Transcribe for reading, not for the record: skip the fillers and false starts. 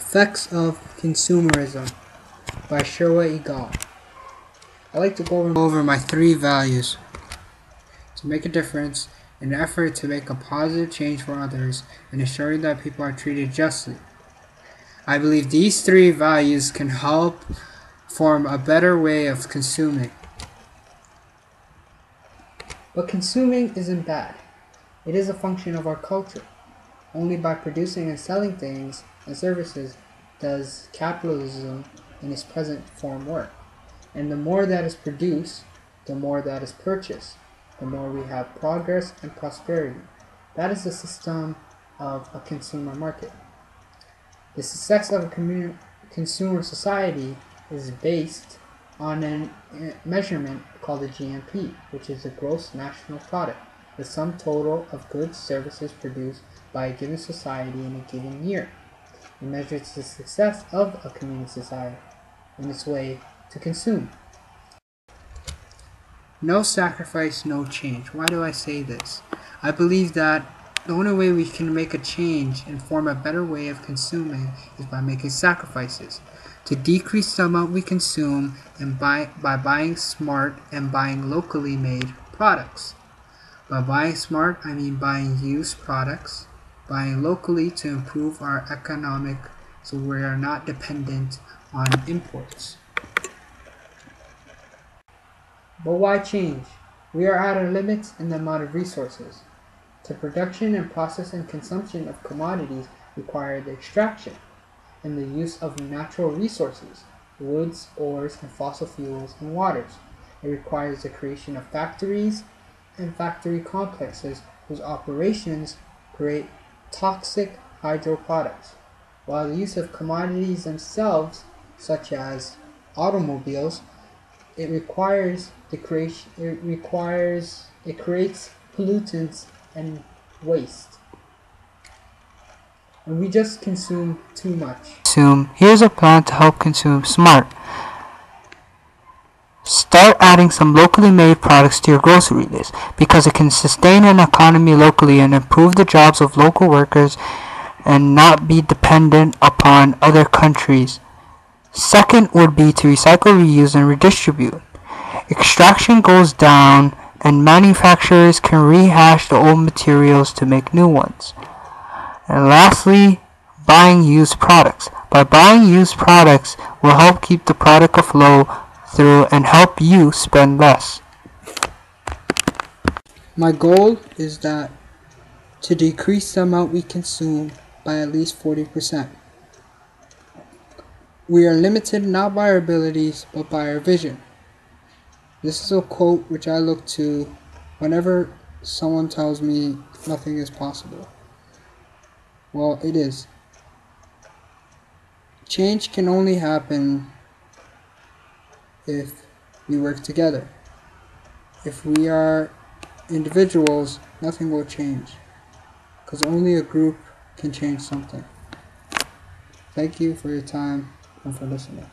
Effects of Consumerism by Shirwa Egal. I like to go over my 3 values: to make a difference, an effort to make a positive change for others, and ensuring that people are treated justly. I believe these 3 values can help form a better way of consuming. But consuming isn't bad. It is a function of our culture. Only by producing and selling things and services does capitalism in its present form work. And the more that is produced, the more that is purchased, the more we have progress and prosperity. That is the system of a consumer market. The success of a consumer society is based on a measurement called the GNP, which is the gross national product, the sum total of goods and services produced by a given society in a given year. It measures the success of a community society in its way to consume. No sacrifice, no change. Why do I say this? I believe that the only way we can make a change and form a better way of consuming is by making sacrifices. To decrease the amount we consume and by buying smart and buying locally made products. By buying smart, I mean buying used products, buying locally to improve our economic so we are not dependent on imports. But why change? We are at our limits in the amount of resources. The production and process and consumption of commodities require the extraction and the use of natural resources, woods, ores, and fossil fuels and waters. It requires the creation of factories and factory complexes whose operations create toxic hydro products, while the use of commodities themselves, such as automobiles, it creates pollutants and waste. And we just consume too much. Here's a plan to help consume smart. Start adding some locally made products to your grocery list because it can sustain an economy locally and improve the jobs of local workers and not be dependent upon other countries. Second would be to recycle, reuse, and redistribute. Extraction goes down and manufacturers can rehash the old materials to make new ones. And lastly, buying used products. By buying used products will help keep the product afloat through and help you spend less. My goal is that to decrease the amount we consume by at least 40%. We are limited not by our abilities but by our vision. This is a quote which I look to whenever someone tells me nothing is possible. Well, it is. Change can only happen if we work together. If we are individuals, nothing will change, because only a group can change something. Thank you for your time and for listening.